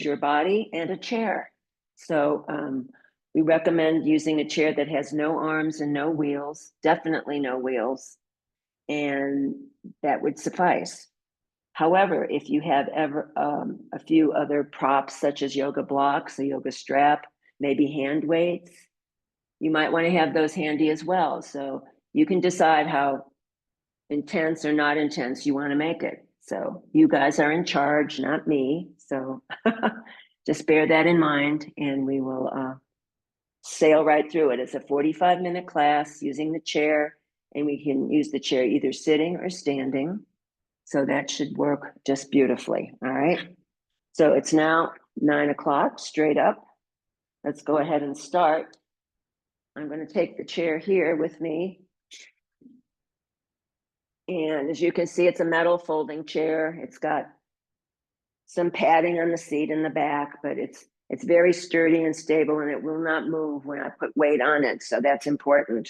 your body, and a chair. So we recommend using a chair that has no arms and no wheels, definitely no wheels, and that would suffice. However, if you have ever a few other props such as yoga blocks, a yoga strap, maybe hand weights, you might want to have those handy as well. So you can decide how intense or not intense you want to make it. So you guys are in charge, not me. So just bear that in mind, and we will sail right through it. It's a 45-minute class using the chair, and we can use the chair either sitting or standing. So that should work just beautifully. All right. So it's now 9 o'clock straight up. Let's go ahead and start. I'm going to take the chair here with me. And as you can see, it's a metal folding chair. It's got some padding on the seat in the back, but it's very sturdy and stable, and it will not move when I put weight on it. So that's important.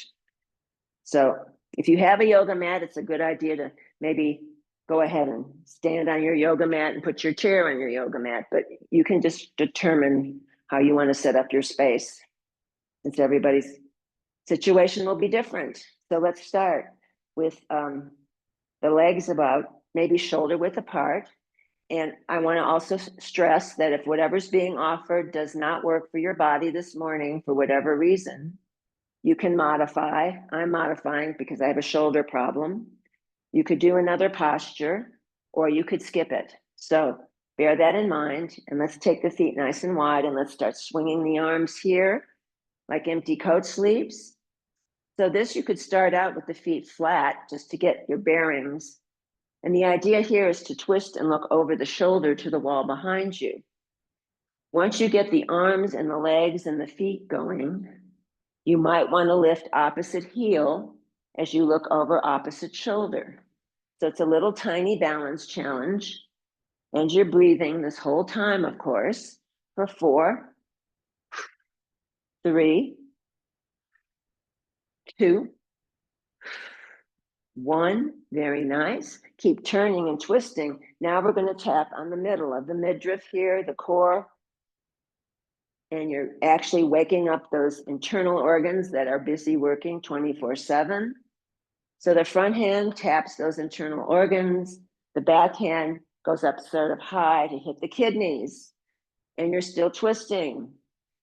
So if you have a yoga mat, it's a good idea to maybe go ahead and stand on your yoga mat and put your chair on your yoga mat, but you can just determine how you want to set up your space, since everybody's situation will be different. So let's start with the legs about maybe shoulder width apart. And I want to also stress that if whatever's being offered does not work for your body this morning for whatever reason, you can modify. I'm modifying because I have a shoulder problem. You could do another posture, or you could skip it. So bear that in mind, and let's take the feet nice and wide, and let's start swinging the arms here like empty coat sleeves. So this, you could start out with the feet flat just to get your bearings. And the idea here is to twist and look over the shoulder to the wall behind you. Once you get the arms and the legs and the feet going, you might want to lift opposite heel as you look over opposite shoulder. So it's a little tiny balance challenge. And you're breathing this whole time, of course, for 4, 3, 2, 1. Very nice. Keep turning and twisting. Now we're going to tap on the middle of the midriff here, the core. And you're actually waking up those internal organs that are busy working 24/7. So the front hand taps those internal organs. The back hand goes up sort of high to hit the kidneys. And you're still twisting.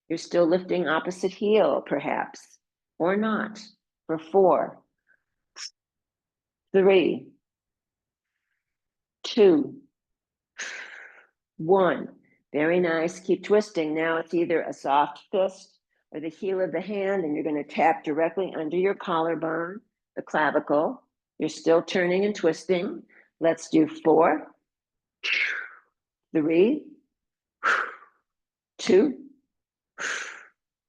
You're still lifting opposite heel, perhaps, or not, for 4, 3, 2, 1. Very nice. Keep twisting. Now it's either a soft fist or the heel of the hand, and you're going to tap directly under your collarbone, the clavicle. You're still turning and twisting. Let's do 4, 3, 2,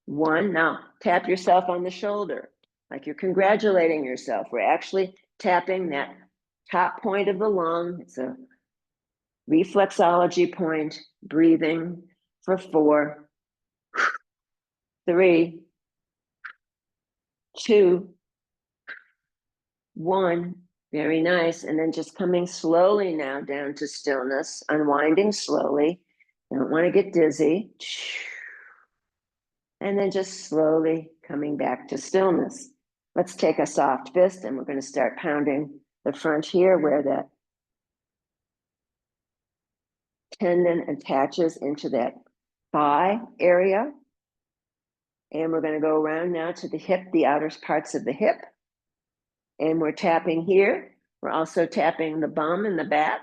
1. Now tap yourself on the shoulder like you're congratulating yourself. We're actually tapping that top point of the lung. It's a reflexology point. Breathing for 4, 3, 2, 1. Very nice. And then just coming slowly now down to stillness, unwinding slowly. You don't want to get dizzy. And then just slowly coming back to stillness. Let's take a soft fist, and we're going to start pounding the front here where that tendon attaches into that thigh area. And we're going to go around now to the hip, the outer parts of the hip. And we're tapping here. We're also tapping the bum in the back.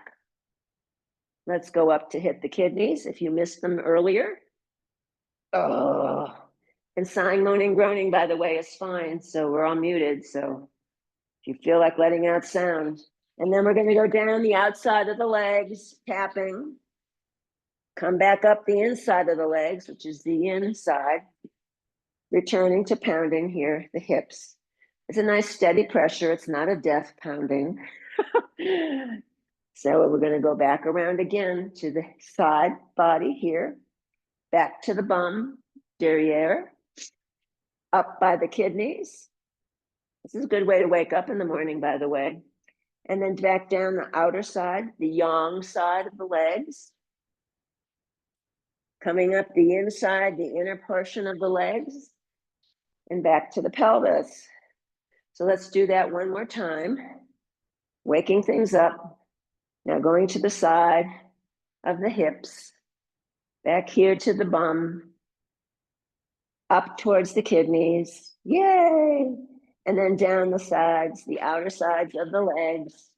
Let's go up to hit the kidneys if you missed them earlier. Oh, and sighing, moaning, groaning, by the way, is fine. So we're all muted. So if you feel like letting out sound. And then we're going to go down the outside of the legs, tapping. Come back up the inside of the legs, which is the inside. Returning to pounding here, the hips. It's a nice steady pressure. It's not a death pounding. So we're going to go back around again to the side body here, back to the bum, derriere, up by the kidneys. This is a good way to wake up in the morning, by the way. And then back down the outer side, the yang side of the legs. coming up the inside, the inner portion of the legs, and back to the pelvis. So let's do that one more time. Waking things up. Now going to the side of the hips, back here to the bum, up towards the kidneys. Yay! And then down the sides, the outer sides of the legs,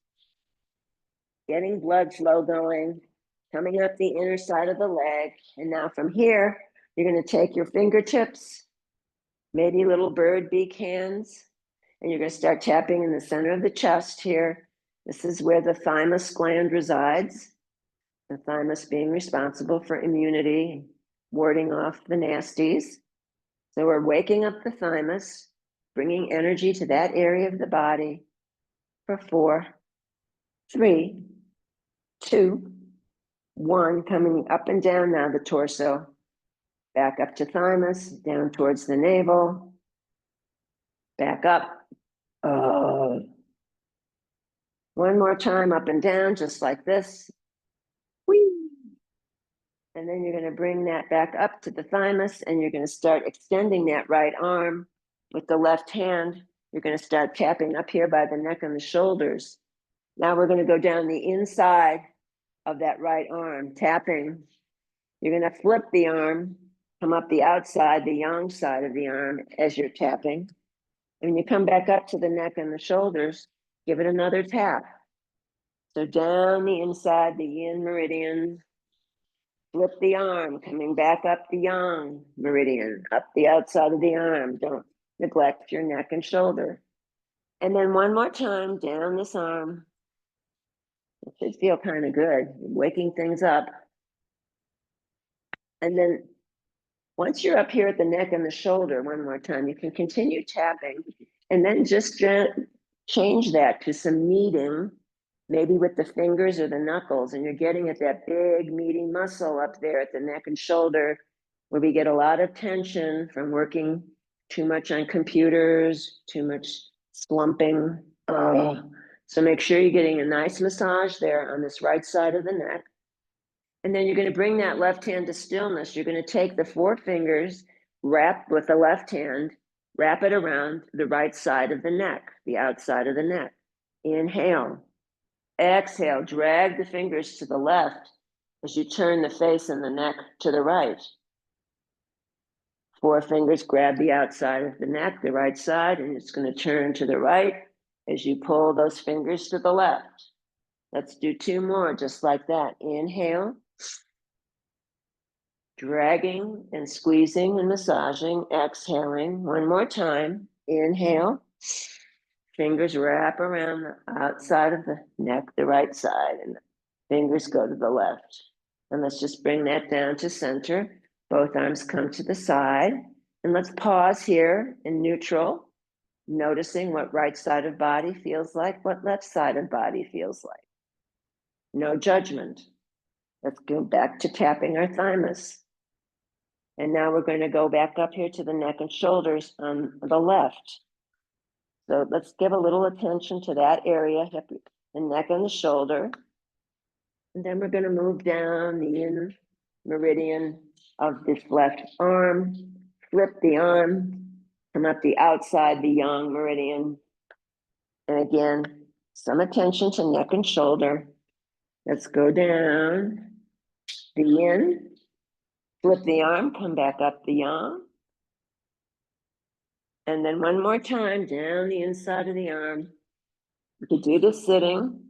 getting blood flow going, coming up the inner side of the leg. And now from here, you're going to take your fingertips, maybe little bird beak hands, and you're going to start tapping in the center of the chest here. This is where the thymus gland resides, the thymus being responsible for immunity, warding off the nasties. So we're waking up the thymus, bringing energy to that area of the body for 4, 3, 2, 1, coming up and down now the torso, back up to thymus, down towards the navel, back up. One more time, up and down, just like this. Whee! And then you're going to bring that back up to the thymus, and you're going to start extending that right arm with the left hand. You're going to start tapping up here by the neck and the shoulders. Now we're going to go down the inside of that right arm, tapping. You're going to flip the arm, come up the outside, the yang side of the arm as you're tapping. And when you come back up to the neck and the shoulders, give it another tap. So down the inside, the yin meridian, flip the arm, coming back up the yang meridian, up the outside of the arm. Don't neglect your neck and shoulder. And then one more time, down this arm. It should feel kind of good, waking things up. And then once you're up here at the neck and the shoulder, one more time, you can continue tapping and then just change that to some kneading, maybe with the fingers or the knuckles, and you're getting at that big meaty muscle up there at the neck and shoulder, where we get a lot of tension from working too much on computers, too much slumping. So make sure you're getting a nice massage there on this right side of the neck. And then you're going to bring that left hand to stillness. You're going to take the 4 fingers, wrap with the left hand, wrap it around the right side of the neck, the outside of the neck. Inhale. Exhale, drag the fingers to the left as you turn the face and the neck to the right. 4 fingers grab the outside of the neck, the right side, and it's going to turn to the right as you pull those fingers to the left. Let's do 2 more, just like that. Inhale. Dragging and squeezing and massaging, exhaling. 1 more time. Inhale. Fingers wrap around the outside of the neck, the right side, and the fingers go to the left. And let's just bring that down to center. Both arms come to the side. And let's pause here in neutral, noticing what right side of body feels like, what left side of body feels like. No judgment. Let's go back to tapping our thymus. And now we're going to go back up here to the neck and shoulders on the left. So let's give a little attention to that area, the neck and the shoulder. And then we're going to move down the inner meridian of this left arm, flip the arm, come up the outside, the yang meridian. And again, some attention to neck and shoulder. Let's go down the yin, flip the arm, come back up the yang. And then 1 more time, down the inside of the arm. You could do this sitting.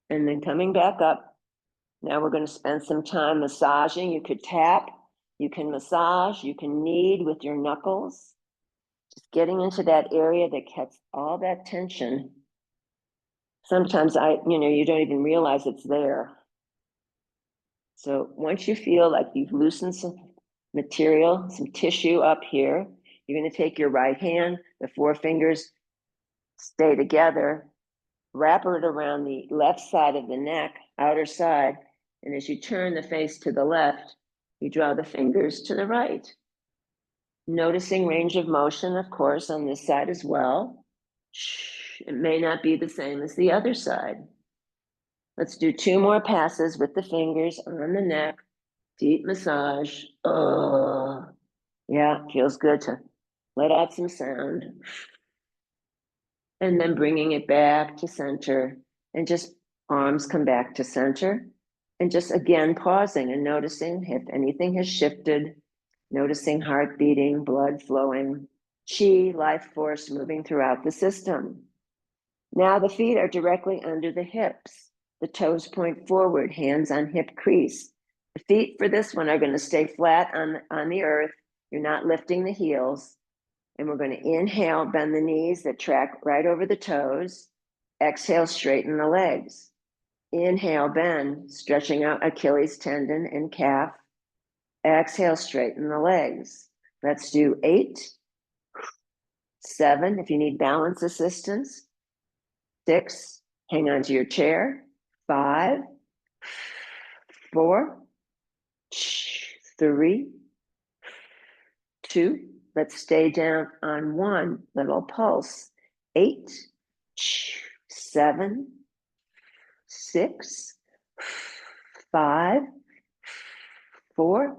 And then coming back up. Now we're going to spend some time massaging. You could tap, you can massage, you can knead with your knuckles. Just getting into that area that gets all that tension. Sometimes you don't even realize it's there. So once you feel like you've loosened some material, some tissue up here, you're going to take your right hand, the 4 fingers stay together, wrap it around the left side of the neck, outer side, and as you turn the face to the left, you draw the fingers to the right. Noticing range of motion, of course, on this side as well. It may not be the same as the other side. Let's do 2 more passes with the fingers on the neck, Deep massage. Oh, yeah, feels good to let out some sound. And then bringing it back to center and just arms come back to center. And just again pausing and noticing if anything has shifted, noticing heart beating, blood flowing, chi, life force moving throughout the system. Now the feet are directly under the hips. The toes point forward, hands on hip crease. The feet for this one are going to stay flat on the earth. You're not lifting the heels. And we're going to inhale, bend the knees that track right over the toes. Exhale, straighten the legs. Inhale, bend, stretching out Achilles tendon and calf. Exhale, straighten the legs. Let's do 8, 7, if you need balance assistance. 6, hang on to your chair. 5, 4, 3, 2, let's stay down on 1, little pulse. 8, 7, 6, 5, 4,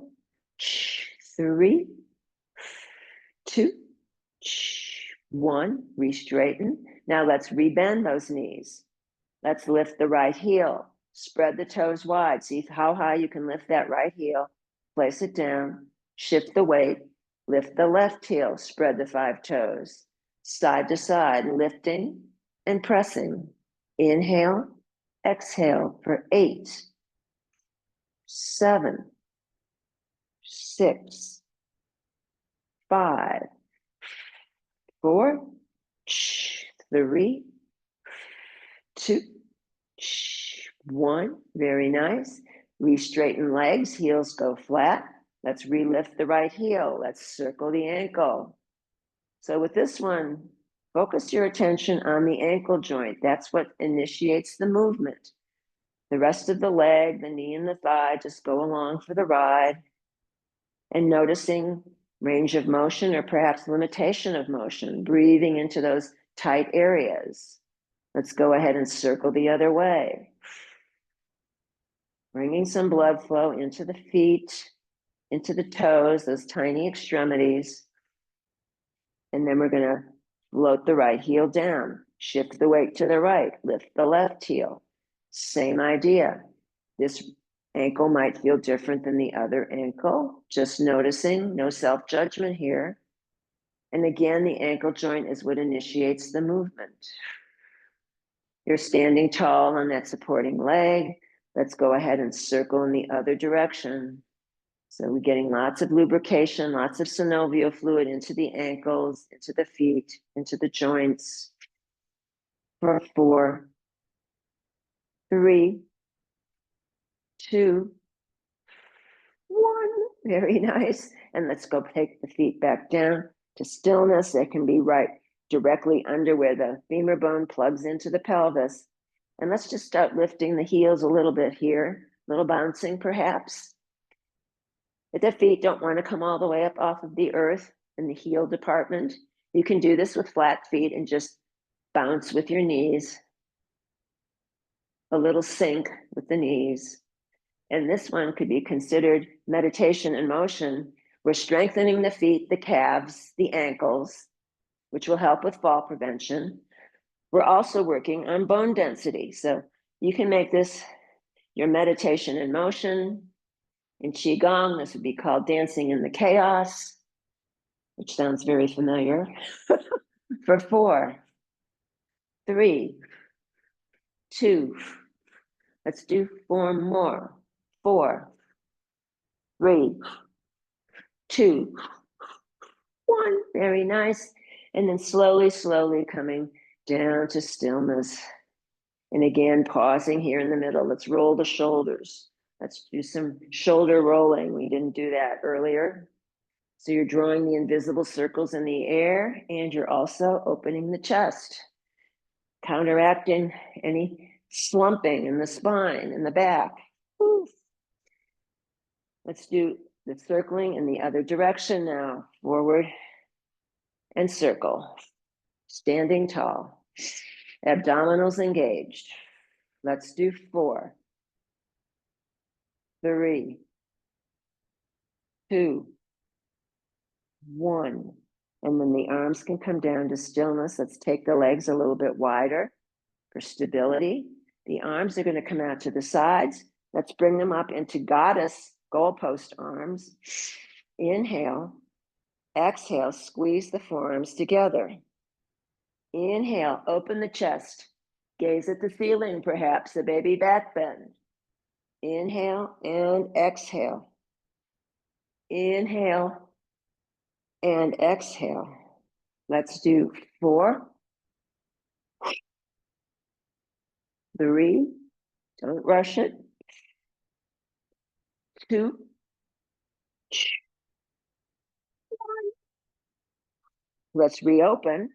3, 2, 1, re-straighten. Now let's rebend those knees. Let's lift the right heel. Spread the toes wide. See how high you can lift that right heel. Place it down. Shift the weight. Lift the left heel. Spread the 5 toes. Side to side, lifting and pressing. Inhale, exhale for 8, 7, 6, 5, 4, 3, 2, 1. Very nice. Re-straighten legs, heels go flat. Let's relift the right heel. Let's circle the ankle. So with this one, focus your attention on the ankle joint. That's what initiates the movement. The rest of the leg, the knee and the thigh, just go along for the ride. And noticing range of motion or perhaps limitation of motion, breathing into those tight areas. Let's go ahead and circle the other way. Bringing some blood flow into the feet, into the toes, those tiny extremities. And then we're going to float the right heel down, shift the weight to the right, lift the left heel. Same idea. This ankle might feel different than the other ankle. Just noticing, no self-judgment here. And again, the ankle joint is what initiates the movement. You're standing tall on that supporting leg. Let's go ahead and circle in the other direction. So we're getting lots of lubrication, lots of synovial fluid into the ankles, into the feet, into the joints. For 4, 3, 2, 1. Very nice. And let's go take the feet back down to stillness. It can be right directly under where the femur bone plugs into the pelvis. And let's just start lifting the heels a little bit here, a little bouncing perhaps. If the feet don't want to come all the way up off of the earth in the heel department, you can do this with flat feet and just bounce with your knees. A little sync with the knees. And this one could be considered meditation in motion. We're strengthening the feet, the calves, the ankles, which will help with fall prevention. We're also working on bone density. So you can make this your meditation in motion. In Qigong, this would be called dancing in the chaos, which sounds very familiar. For 4, 3, 2, let's do 4 more. 4, 3, 2, 1. Very nice. And then slowly, slowly coming down to stillness. And again, pausing here in the middle. Let's roll the shoulders. Let's do some shoulder rolling. We didn't do that earlier. So you're drawing the invisible circles in the air, and you're also opening the chest, counteracting any slumping in the spine, in the back. Woo. Let's do the circling in the other direction now. Forward and circle. Standing tall. Abdominals engaged. Let's do 4, 3, 2, 1. And then the arms can come down to stillness. Let's take the legs a little bit wider for stability. The arms are going to come out to the sides. Let's bring them up into goddess goalpost arms. Inhale. Exhale, squeeze the forearms together. Inhale, open the chest. Gaze at the ceiling, perhaps a baby back bend. Inhale and exhale. Inhale and exhale. Let's do 4, 3, don't rush it. 2, 1. Let's reopen,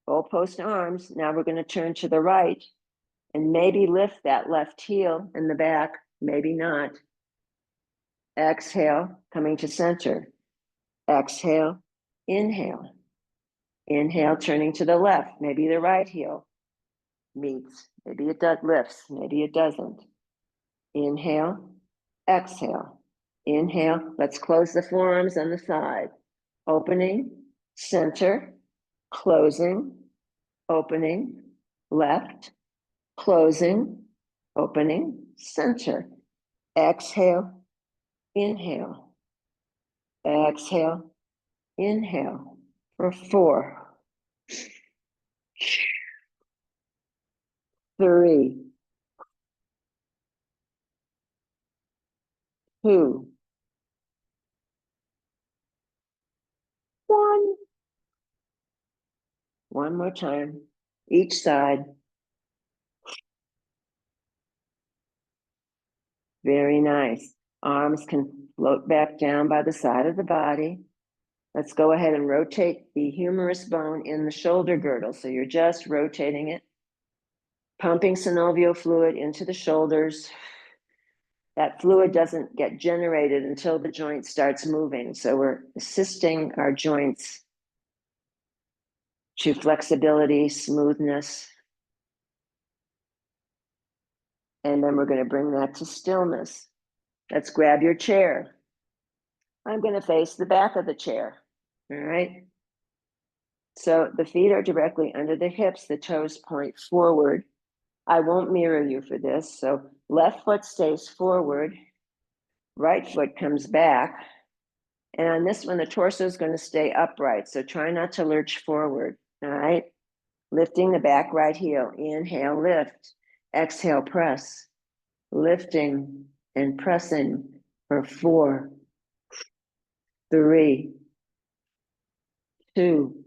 goalpost arms. Now we're going to turn to the right and maybe lift that left heel in the back, maybe not. Exhale, coming to center. Exhale, inhale. Inhale, turning to the left. Maybe the right heel meets. Maybe it does lifts. Maybe it doesn't. Inhale, exhale. Inhale. Let's close the forearms on the side. Opening, center, closing, opening, left, closing, opening, center. Exhale, inhale. Exhale, inhale for 4, 3, 2, 1. One more time, each side. Very nice. Arms can float back down by the side of the body. Let's go ahead and rotate the humerus bone in the shoulder girdle. So you're just rotating it, pumping synovial fluid into the shoulders. That fluid doesn't get generated until the joint starts moving. So we're assisting our joints to flexibility, smoothness. And then we're going to bring that to stillness. Let's grab your chair. I'm going to face the back of the chair. All right. So the feet are directly under the hips. The toes point forward. I won't mirror you for this. So left foot stays forward. Right foot comes back. And on this one, the torso is going to stay upright. So try not to lurch forward. All right. Lifting the back right heel. Inhale, lift. Exhale, press. Lifting and pressing for 4, 3, 2,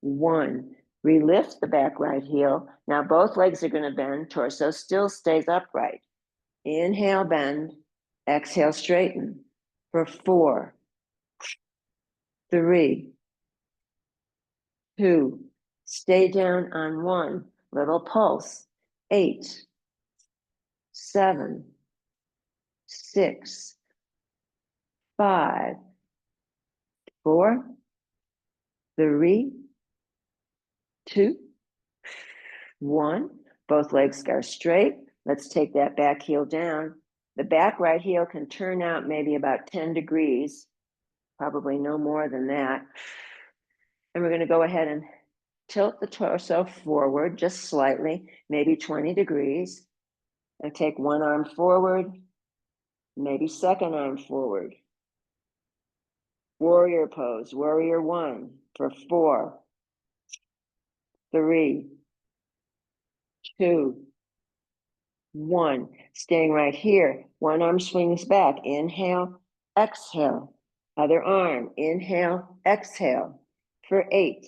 1. Relift the back right heel. Now both legs are going to bend. Torso still stays upright. Inhale, bend. Exhale, straighten for 4, 3, 2. Stay down on 1. Little pulse. 8, 7, 6, 5, 4, 3, 2, 1. Both legs are straight. Let's take that back heel down. The back right heel can turn out maybe about 10 degrees, probably no more than that. And we're going to go ahead and tilt the torso forward just slightly, maybe 20 degrees. And take one arm forward, maybe second arm forward. Warrior pose, warrior 1 for 4, 3, 2, 1. Staying right here. One arm swings back. Inhale, exhale. Other arm. Inhale, exhale for 8,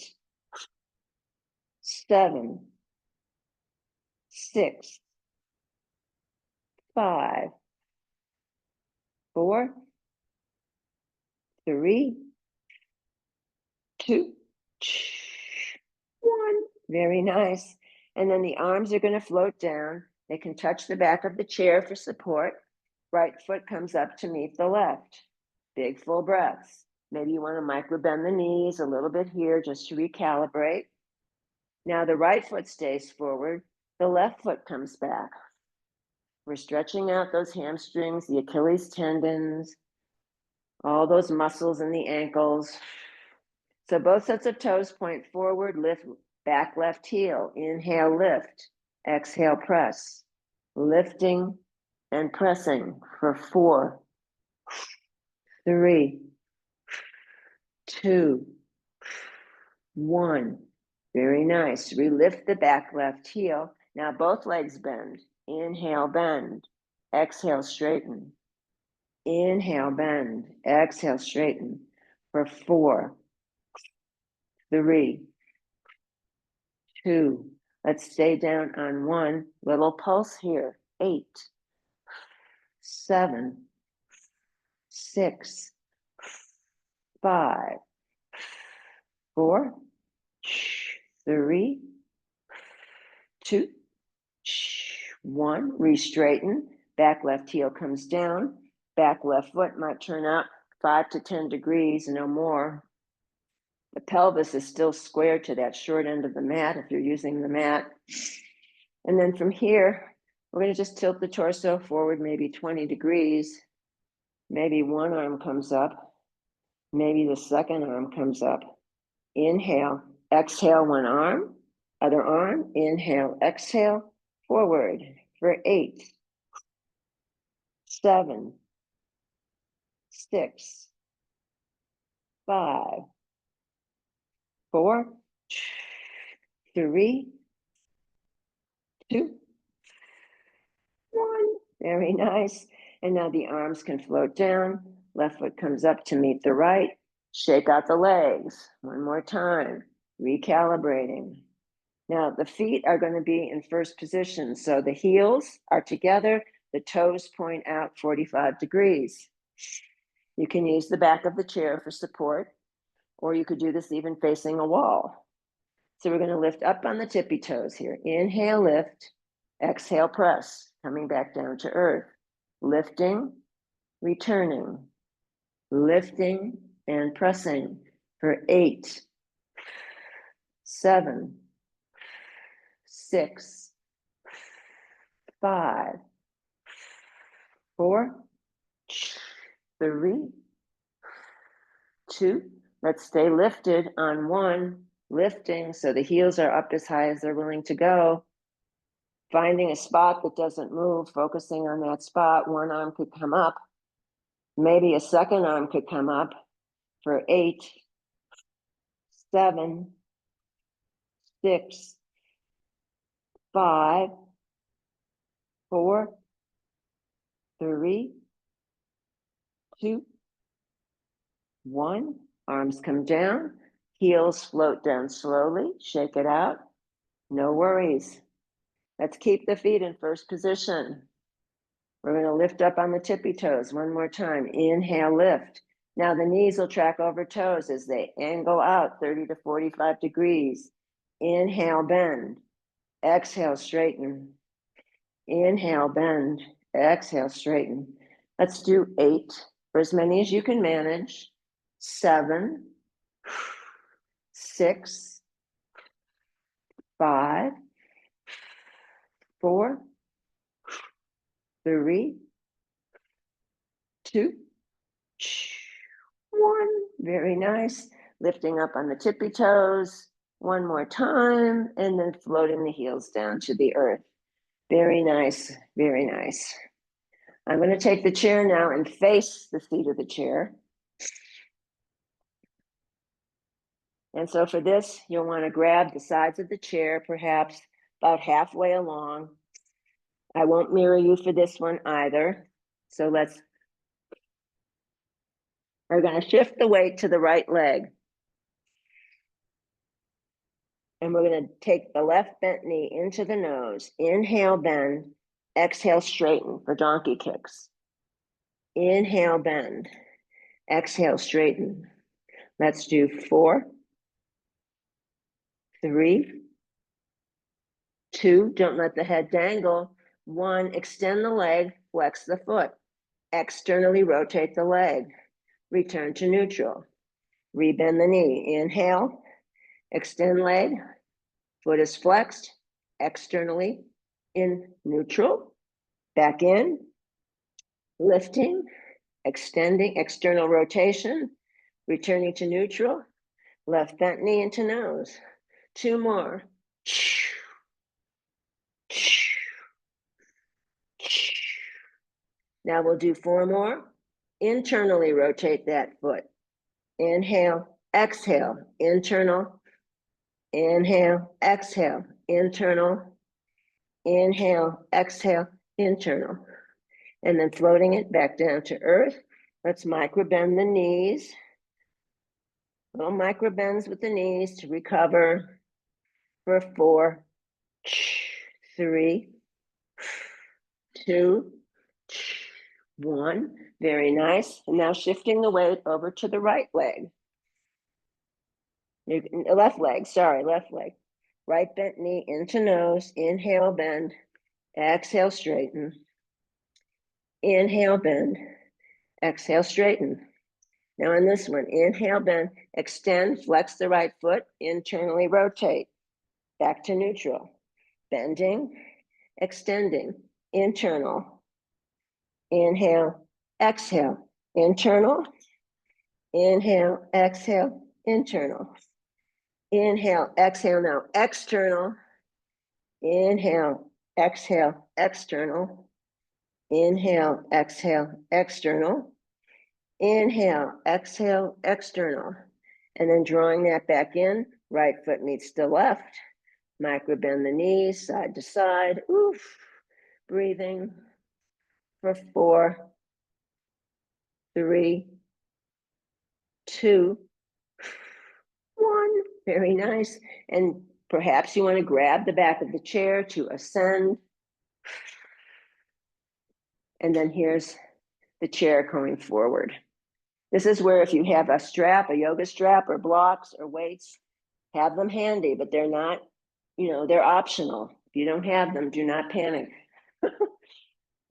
7, 6, 5, 4, 3, 2, 1. Very nice. And then the arms are going to float down. They can touch the back of the chair for support. Right foot comes up to meet the left. Big full breaths. Maybe you want to micro bend the knees a little bit here just to recalibrate. Now the right foot stays forward. The left foot comes back. We're stretching out those hamstrings, the Achilles tendons. all those muscles in the ankles. So both sets of toes point forward, lift back left heel, inhale, lift, exhale, press, lifting and pressing for 4, 3, 2, 1. Very nice. Relift the back left heel. Now both legs bend. Inhale, bend. Exhale, straighten. Inhale, bend. Exhale, straighten for 4, 3, 2. Let's stay down on 1. Little pulse here. 8, 7, 6, 5, 4, 3, 2, 1. Re-straighten. Back left heel comes down. Back left foot might turn up 5 to 10 degrees, no more. The pelvis is still square to that short end of the mat if you're using the mat. And then from here, we're going to just tilt the torso forward maybe 20 degrees. Maybe one arm comes up. Maybe the second arm comes up. Inhale, exhale, one arm, other arm, inhale, exhale, forward for 8, 7, 6, 5, 4, 3, 2, 1. Very nice. And now the arms can float down. Left foot comes up to meet the right. Shake out the legs. One more time. Recalibrating. Now the feet are going to be in first position. So the heels are together. The toes point out 45 degrees. You can use the back of the chair for support, or you could do this even facing a wall. So we're going to lift up on the tippy toes here. Inhale, lift. Exhale, press. Coming back down to earth. Lifting, returning. Lifting and pressing for 8, 7, 6, 5, 4, 3, 2. Let's stay lifted on 1. Lifting so the heels are up as high as they're willing to go. Finding a spot that doesn't move, focusing on that spot. One arm could come up. Maybe a second arm could come up for 8, 7, 6, 5, 4, 3, 2, 1. Arms come down. Heels float down slowly. Shake it out. No worries. Let's keep the feet in first position. We're going to lift up on the tippy toes one more time. Inhale, lift. Now the knees will track over toes as they angle out 30 to 45 degrees. Inhale, bend. Exhale, straighten. Inhale, bend. Exhale, straighten. Let's do 8 for as many as you can manage. 7, 6, 5, 4, 3, 2, 1. Very nice. Lifting up on the tippy toes one more time, and then floating the heels down to the earth. Very nice, very nice. I'm going to take the chair now and face the feet of the chair. And so for this, you'll want to grab the sides of the chair, perhaps about halfway along. I won't mirror you for this one either. So we're going to shift the weight to the right leg. And we're going to take the left bent knee into the nose. Inhale, bend. Exhale, straighten for donkey kicks. Inhale, bend. Exhale, straighten. Let's do 4, 3, 2. Don't let the head dangle. 1, extend the leg, flex the foot. Externally rotate the leg. Return to neutral. Rebend the knee. Inhale, extend leg. Foot is flexed, externally in neutral. Back in, lifting, extending, external rotation, returning to neutral, left bent knee into nose. 2 more. Now we'll do 4 more. Internally rotate that foot. Inhale, exhale, internal. Inhale, exhale, internal. Inhale, exhale, internal. And then floating it back down to earth. Let's micro bend the knees. Little micro bends with the knees to recover for 4, 3, 2, 1. Very nice. And now shifting the weight over to the right leg. Left leg, sorry, left leg. Right bent knee into nose. Inhale, bend. Exhale, straighten. Inhale, bend. Exhale, straighten. Now in this one, inhale, bend, extend, flex the right foot, internally rotate. Back to neutral. Bending, extending, internal. Inhale, exhale, internal. Inhale, exhale, internal. Inhale, exhale now, external. Inhale, exhale, external. Inhale, exhale, external. Inhale, exhale, external. And then drawing that back in, right foot meets the left. Micro bend the knees, side to side. Oof. Breathing for 4, 3, 2, 1. Very nice. And perhaps you want to grab the back of the chair to ascend. And then here's the chair going forward. This is where if you have a strap, a yoga strap or blocks or weights, have them handy, but they're not, they're optional. If you don't have them, do not panic.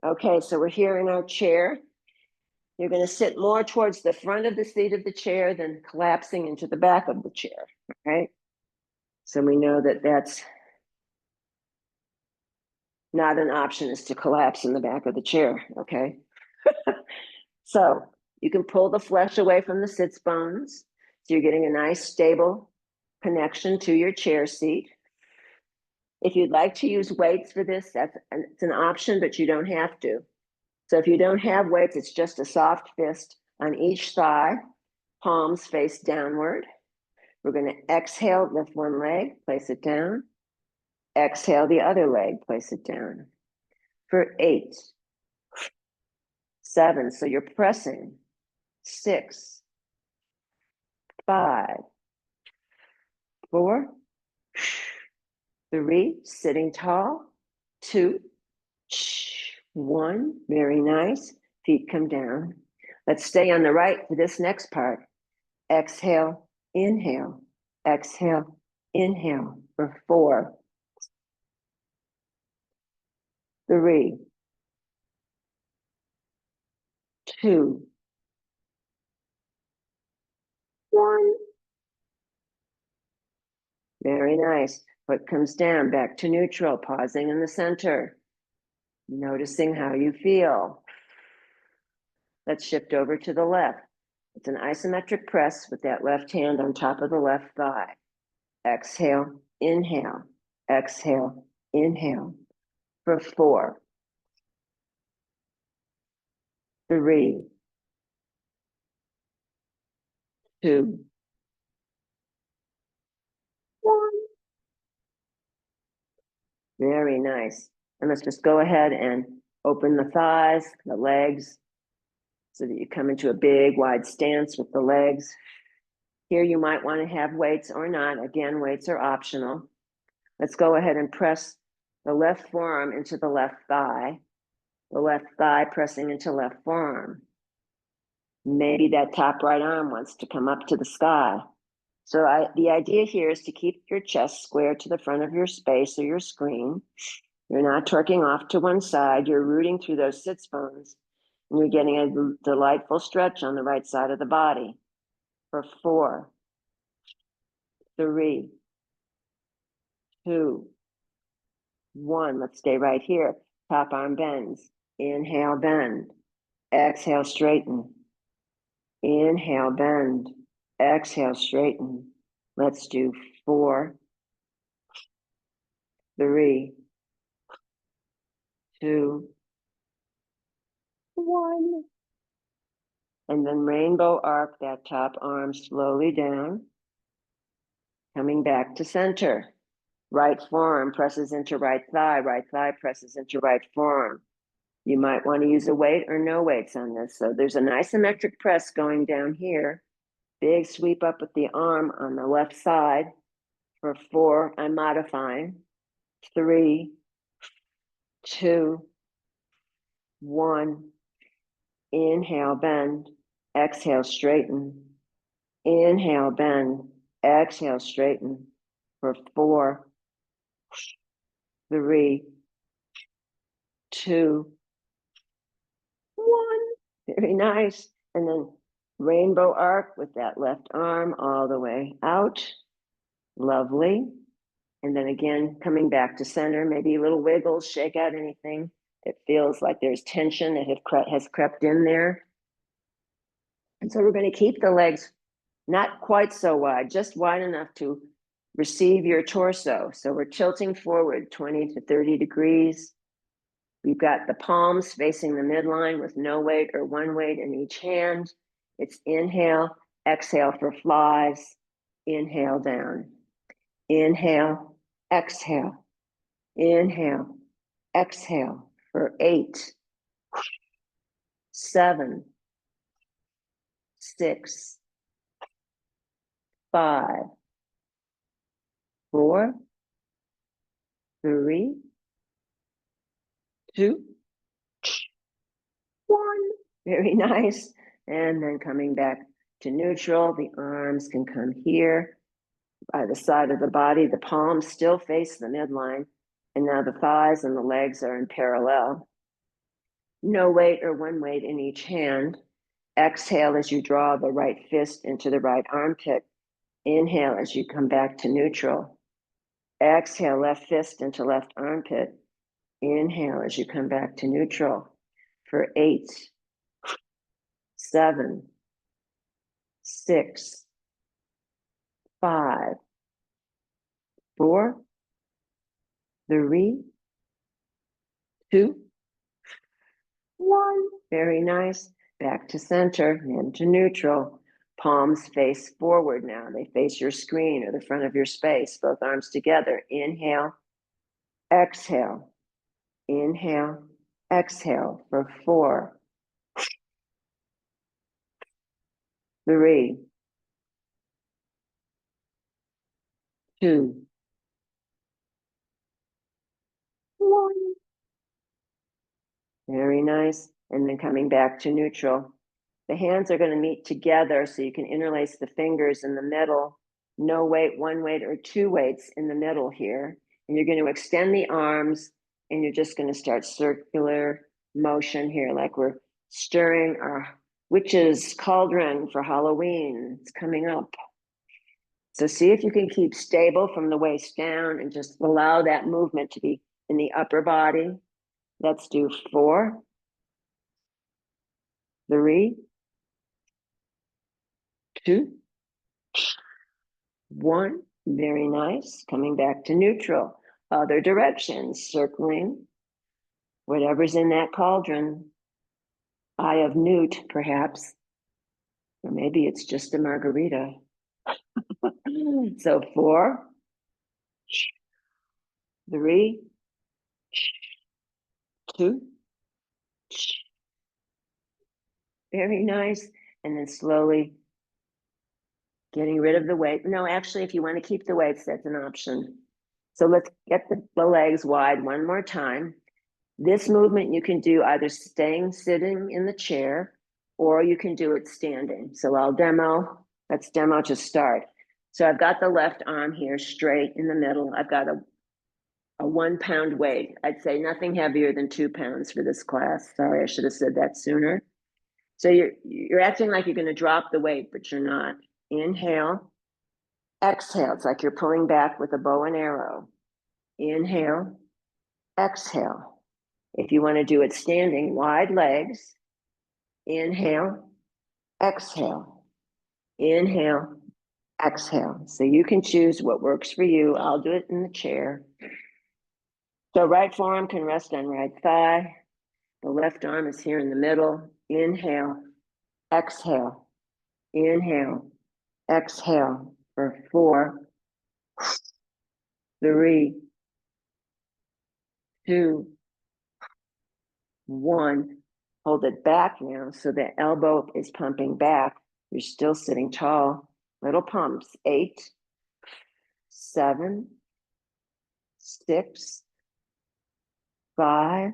Okay, so we're here in our chair. You're going to sit more towards the front of the seat of the chair than collapsing into the back of the chair, right? So we know that that's not an option, is to collapse in the back of the chair, okay? So you can pull the flesh away from the sits bones. So you're getting a nice stable connection to your chair seat. If you'd like to use weights for this, it's an option, but you don't have to. So if you don't have weights, it's just a soft fist on each thigh, palms face downward. We're going to exhale, lift one leg, place it down. Exhale the other leg, place it down. For 8, 7, so you're pressing. 6, 5, 4, 3, sitting tall. 2, 1, very nice. Feet come down. Let's stay on the right for this next part. Exhale, inhale, exhale, inhale for 4, 3, 2, 1. Very nice. Foot comes down, back to neutral, pausing in the center. Noticing how you feel. Let's shift over to the left. It's an isometric press with that left hand on top of the left thigh. Exhale, inhale, exhale, inhale for 4, 3, 2, 1. Very nice. And let's just go ahead and open the thighs, the legs, so that you come into a big wide stance with the legs. Here you might want to have weights or not. Again, weights are optional. Let's go ahead and press the left forearm into the left thigh pressing into left forearm. Maybe that top right arm wants to come up to the sky. So the idea here is to keep your chest square to the front of your space or your screen. You're not torquing off to one side. You're rooting through those sits bones, and you're getting a delightful stretch on the right side of the body for 4, 3, 2, 1. Let's stay right here. Top arm bends. Inhale, bend. Exhale, straighten. Inhale, bend. Exhale, straighten. Let's do 4, 3, 2, 1. And then rainbow arc that top arm slowly down. Coming back to center. Right forearm presses into right thigh presses into right forearm. You might want to use a weight or no weights on this. So there's an isometric press going down here. Big sweep up with the arm on the left side. For 4, I'm modifying. 3, 2, 1. Inhale, bend. Exhale, straighten. Inhale, bend. Exhale, straighten. For 4, 3, 2, 1. Very nice. And then rainbow arc with that left arm all the way out. Lovely. And then again, coming back to center, maybe little wiggles, shake out anything. It feels like there's tension that has crept in there. And so we're going to keep the legs not quite so wide, just wide enough to receive your torso. So we're tilting forward 20 to 30 degrees. We've got the palms facing the midline with no weight or one weight in each hand. It's inhale, exhale for flies, inhale down. Inhale, exhale, inhale, exhale for 8, 7, 6, 5, 4, 3, 2, 1. Very nice. And then coming back to neutral, the arms can come here by the side of the body. The palms still face the midline. And now the thighs and the legs are in parallel. No weight or one weight in each hand. Exhale as you draw the right fist into the right armpit. Inhale as you come back to neutral. Exhale, left fist into left armpit. Inhale as you come back to neutral for 8, 7, 6, 5, 4, 3, 2, 1. Very nice. Back to center and to neutral. Palms face forward now. They face your screen or the front of your space. Both arms together. Inhale, exhale. Inhale, exhale for 4, 3, 2, 1. Very nice. And then coming back to neutral. The hands are going to meet together so you can interlace the fingers in the middle. No weight, one weight, or two weights in the middle here. And you're going to extend the arms and you're just going to start circular motion here, like we're stirring our witch's cauldron for Halloween. It's coming up. So see if you can keep stable from the waist down and just allow that movement to be in the upper body. Let's do 4, 3, 2, 1. Very nice. Coming back to neutral. Other directions, circling whatever's in that cauldron. Eye of newt, perhaps. Or maybe it's just a margarita. So 4, 3, 2. Very nice. And then slowly getting rid of the weight. No, actually, if you want to keep the weights, that's an option. So let's get the legs wide one more time. This movement you can do either sitting in the chair, or you can do it standing. So let's demo to start. So I've got the left arm here straight in the middle. I've got a 1 pound weight. I'd say nothing heavier than 2 pounds for this class. Sorry, I should have said that sooner. So you're acting like you're going to drop the weight, but you're not. Inhale, exhale. It's like you're pulling back with a bow and arrow. Inhale, exhale. If you want to do it standing, wide legs, Inhale, exhale, inhale, exhale. So you can choose what works for you. I'll do it in the chair. So right forearm can rest on right thigh. The left arm is here in the middle. Inhale, exhale, inhale, exhale for 4, 3, 2, 1. Hold it back now so the elbow is pumping back. You're still sitting tall. Little pumps. 8, 7, 6, 5,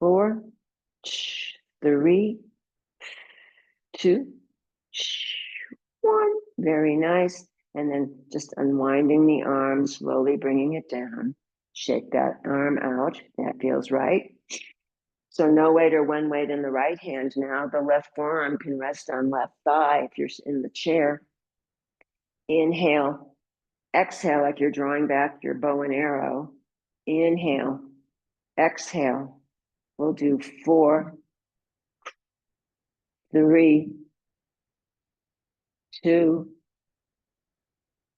4, 3, 2, 1. Very nice. And then just unwinding the arm, slowly bringing it down. Shake that arm out. That feels right. So no weight or one weight in the right hand now. The left forearm can rest on left thigh if you're in the chair. Inhale, exhale like you're drawing back your bow and arrow. Inhale, exhale. We'll do 4, 3, 2,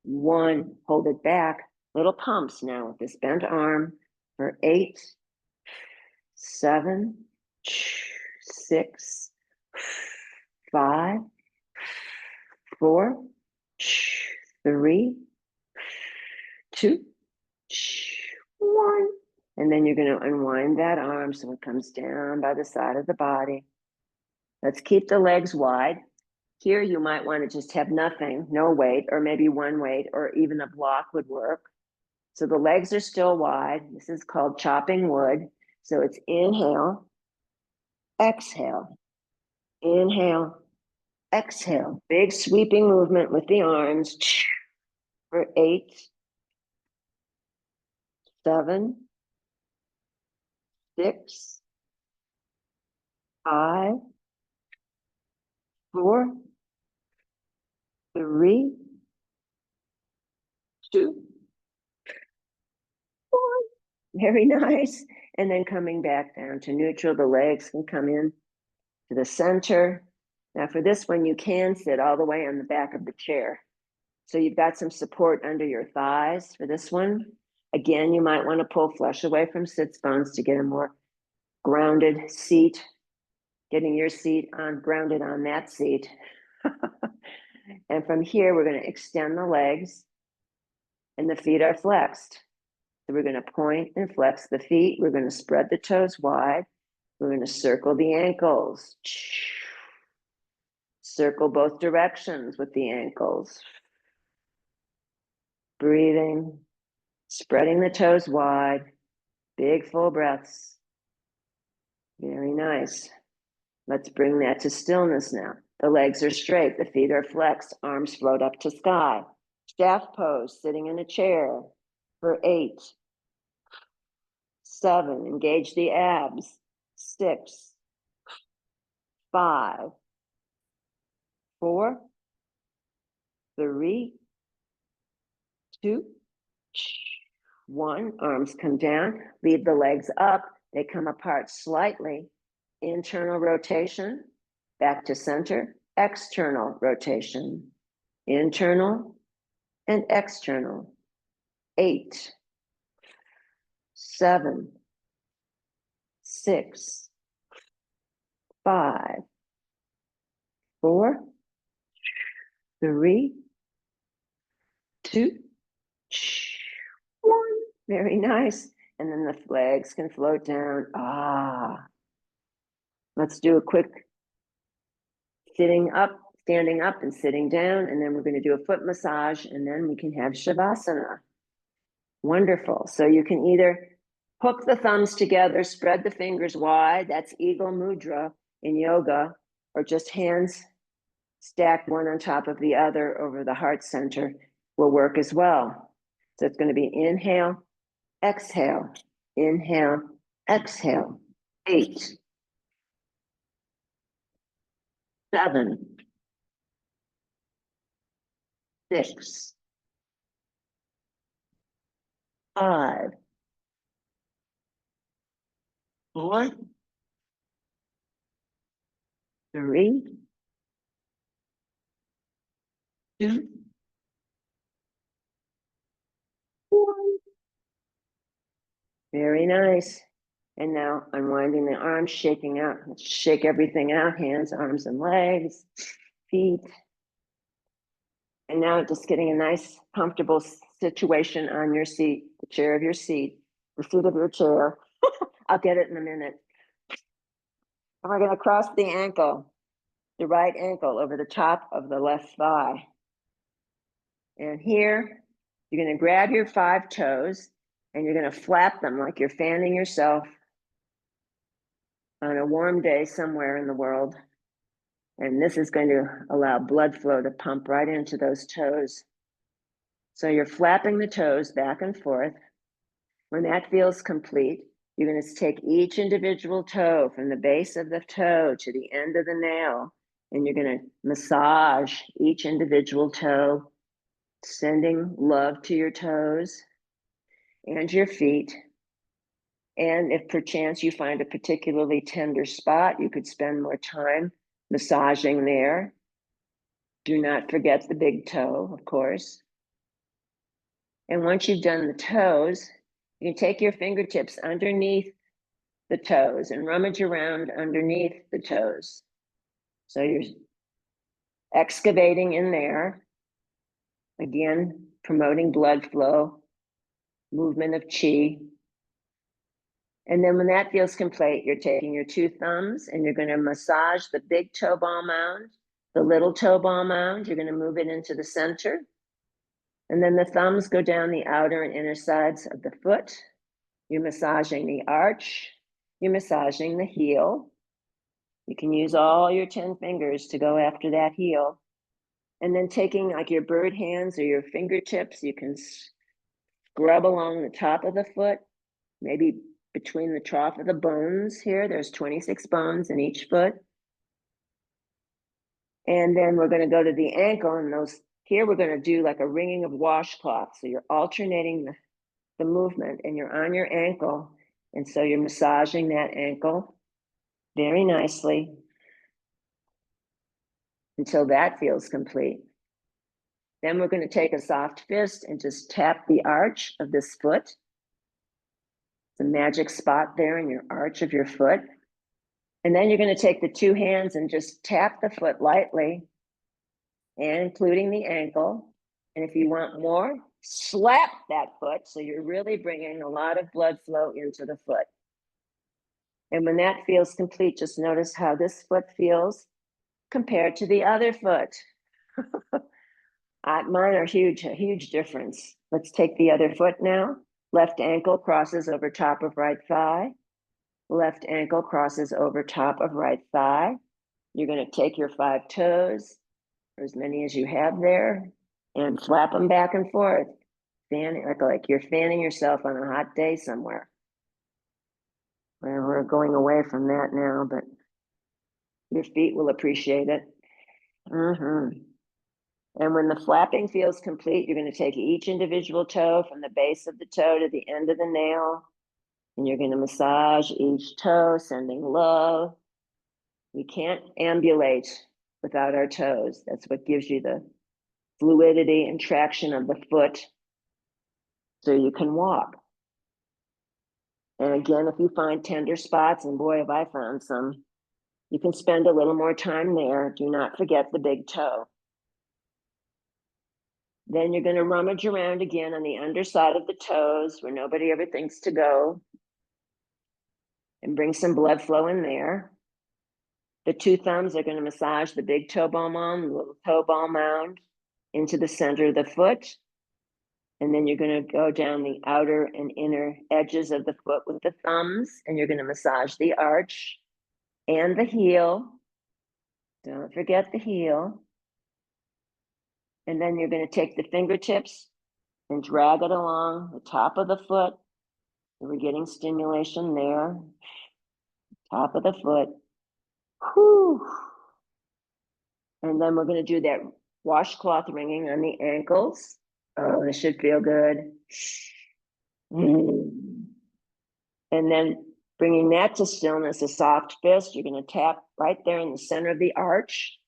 1. Hold it back. Little pumps now with this bent arm for 8, 7, 6, 5, 4, 3, 2, 1. And then you're going to unwind that arm so it comes down by the side of the body. Let's keep the legs wide. Here you might want to just have nothing, no weight, or maybe one weight, or even a block would work. So the legs are still wide. This is called chopping wood. So it's inhale, exhale, inhale, exhale. Big sweeping movement with the arms for 8, 7, 6, 5, 4, 3, 2, 1. Very nice. And then coming back down to neutral, the legs can come in to the center. Now for this one, you can sit all the way on the back of the chair. So you've got some support under your thighs for this one. Again, you might want to pull flesh away from sits bones to get a more grounded seat, getting your seat on grounded on that seat. And from here, we're going to extend the legs and the feet are flexed. So we're going to point and flex the feet. We're going to spread the toes wide. We're going to circle the ankles. Circle both directions with the ankles. Breathing, spreading the toes wide. Big full breaths. Very nice. Let's bring that to stillness now. The legs are straight, the feet are flexed, arms float up to sky. Staff pose, sitting in a chair for 8, 7, engage the abs. 6, 5, 4, 3, 2, 1. Arms come down, leave the legs up. They come apart slightly. Internal rotation, back to center. External rotation, internal and external. 8, 7, 6, 5, 4, 3, 2, 1. Very nice. And then the legs can float down. Let's do a quick sitting up, standing up and sitting down. And then we're going to do a foot massage and then we can have Shavasana. Wonderful. So you can either hook the thumbs together, spread the fingers wide. That's Eagle Mudra in yoga, or just hands stacked one on top of the other over the heart center will work as well. So it's going to be inhale, exhale, inhale, exhale. 8, 7, 6, 5, 4, 3, 2, 1. Very nice. And now unwinding the arms, shaking out. Let's shake everything out, hands, arms, and legs, feet. And now just getting a nice, comfortable situation on your seat, the chair of your seat, the seat of your chair. I'll get it in a minute. And we're gonna cross the ankle, the right ankle over the top of the left thigh. And here, you're gonna grab your 5 toes and you're gonna flap them like you're fanning yourself on a warm day somewhere in the world. And this is going to allow blood flow to pump right into those toes. So you're flapping the toes back and forth. When that feels complete, you're going to take each individual toe from the base of the toe to the end of the nail, and you're going to massage each individual toe, sending love to your toes and your feet. And if perchance you find a particularly tender spot, you could spend more time massaging there. Do not forget the big toe, of course. And once you've done the toes, you can take your fingertips underneath the toes and rummage around underneath the toes. So you're excavating in there, again, promoting blood flow, movement of chi. And then when that feels complete, you're taking your 2 thumbs and you're going to massage the big toe ball mound, the little toe ball mound. You're going to move it into the center. And then the thumbs go down the outer and inner sides of the foot. You're massaging the arch. You're massaging the heel. You can use all your 10 fingers to go after that heel. And then taking like your bird hands or your fingertips, you can scrub along the top of the foot, maybe between the trough of the bones here. There's 26 bones in each foot. And then we're going to go to the ankle, and those here we're going to do like a wringing of washcloth. So you're alternating the movement, and you're on your ankle. And so you're massaging that ankle very nicely until that feels complete. Then we're going to take a soft fist and just tap the arch of this foot. It's a magic spot there in your arch of your foot. And then you're going to take the 2 hands and just tap the foot lightly, and including the ankle. And if you want more, slap that foot. So you're really bringing a lot of blood flow into the foot. And when that feels complete, just notice how this foot feels compared to the other foot. Mine are huge, a huge difference. Let's take the other foot now. Left ankle crosses over top of right thigh. Left ankle crosses over top of right thigh. You're going to take your 5 toes, or as many as you have there, and flap them back and forth. Fanning, like you're fanning yourself on a hot day somewhere. We're going away from that now, but your feet will appreciate it. And when the flapping feels complete, you're going to take each individual toe from the base of the toe to the end of the nail, and you're going to massage each toe, sending love. We can't ambulate without our toes. That's what gives you the fluidity and traction of the foot so you can walk. And again, if you find tender spots, and boy, have I found some, you can spend a little more time there. Do not forget the big toe. Then you're going to rummage around again on the underside of the toes where nobody ever thinks to go, and bring some blood flow in there. The 2 thumbs are going to massage the big toe ball mound, the little toe ball mound into the center of the foot. And then you're going to go down the outer and inner edges of the foot with the thumbs, and you're going to massage the arch and the heel. Don't forget the heel. And then you're going to take the fingertips and drag it along the top of the foot. We're getting stimulation there. Top of the foot. Whew. And then we're going to do that washcloth wringing on the ankles. Oh, this should feel good. And then Bringing that to stillness, a soft fist, you're going to tap right there in the center of the arch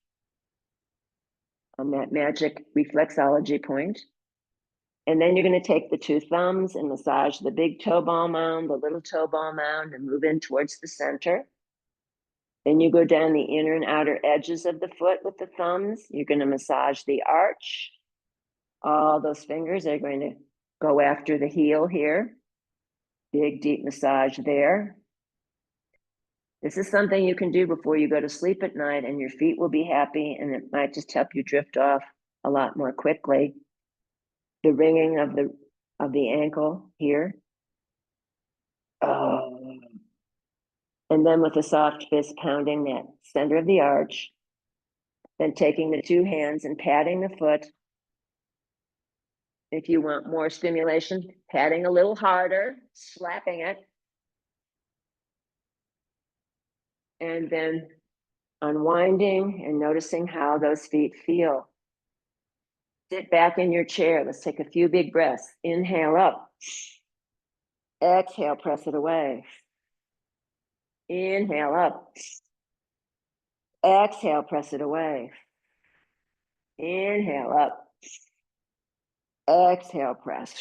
on that magic reflexology point. And then you're going to take the two thumbs and massage the big toe ball mound, the little toe ball mound, and move in towards the center. Then you go down the inner and outer edges of the foot with the thumbs. You're going to massage the arch. All those fingers are going to go after the heel here. Big, deep massage there. This is something you can do before you go to sleep at night, and your feet will be happy, and it might just help you drift off a lot more quickly. The ringing of the ankle here. And then with a soft fist pounding that center of the arch, then taking the two hands and patting the foot. If you want more stimulation, patting a little harder, slapping it. And then unwinding and noticing how those feet feel. Sit back in your chair. Let's take a few big breaths. Inhale up. Exhale, press it away. Inhale up. Exhale, press it away. Inhale up. Exhale, press.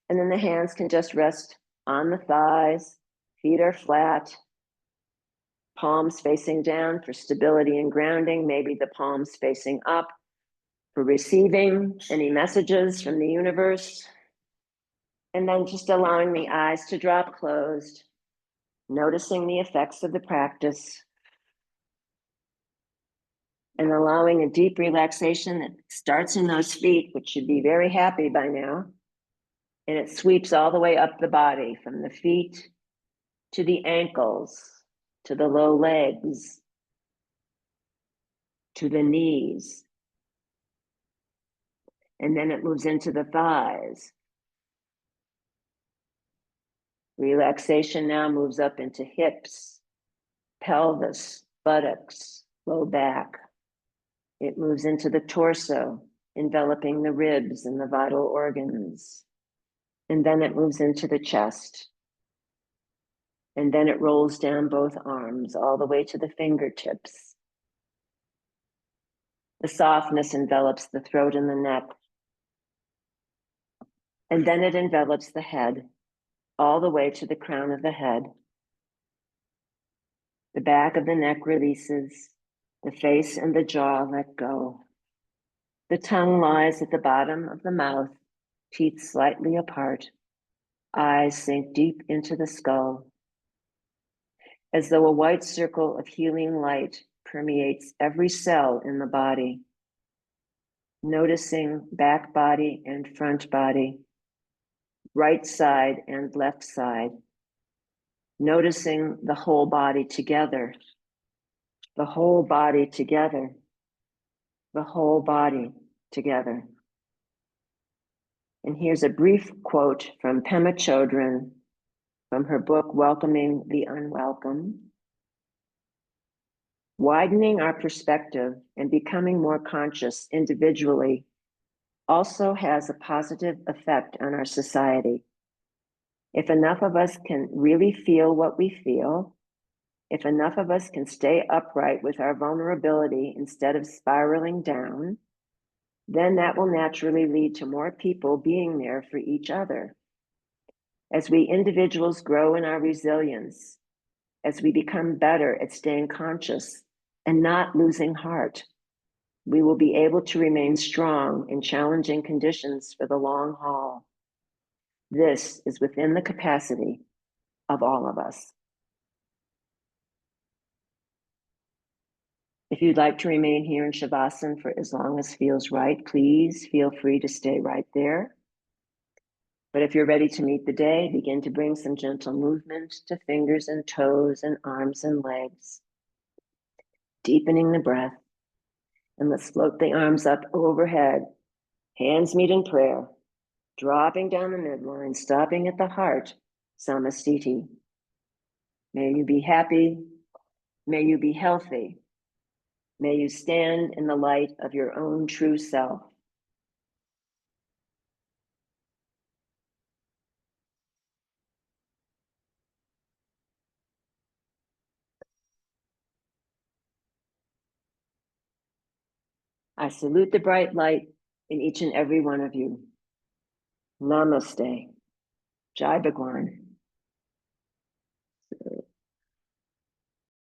And then the hands can just rest on the thighs. Feet are flat. Palms facing down for stability and grounding. Maybe the palms facing up for receiving any messages from the universe. And then just allowing the eyes to drop closed, noticing the effects of the practice, and allowing a deep relaxation that starts in those feet, which should be very happy by now. And it sweeps all the way up the body, from the feet to the ankles, to the low legs, to the knees. And then it moves into the thighs. Relaxation now moves up into hips, pelvis, buttocks, low back. It moves into the torso, enveloping the ribs and the vital organs. And then it moves into the chest. And then it rolls down both arms all the way to the fingertips. The softness envelops the throat and the neck. And then it envelops the head all the way to the crown of the head. The back of the neck releases. The face and the jaw let go. The tongue lies at the bottom of the mouth, teeth slightly apart. Eyes sink deep into the skull, as though a white circle of healing light permeates every cell in the body. Noticing back body and front body, right side and left side. Noticing the whole body together, the whole body together, the whole body together. And here's a brief quote from Pema Chodron from her book, Welcoming the Unwelcome. Widening our perspective and becoming more conscious individually also has a positive effect on our society. If enough of us can really feel what we feel, if enough of us can stay upright with our vulnerability instead of spiraling down, then that will naturally lead to more people being there for each other. As we individuals grow in our resilience, as we become better at staying conscious and not losing heart, we will be able to remain strong in challenging conditions for the long haul. This is within the capacity of all of us. If you'd like to remain here in Shavasana for as long as feels right, please feel free to stay right there. But if you're ready to meet the day, begin to bring some gentle movement to fingers and toes and arms and legs. Deepening the breath. And let's float the arms up overhead. Hands meet in prayer. Dropping down the midline, stopping at the heart, Samastiti. May you be happy. May you be healthy. May you stand in the light of your own true self. I salute the bright light in each and every one of you. Namaste. Jai Bhagwan.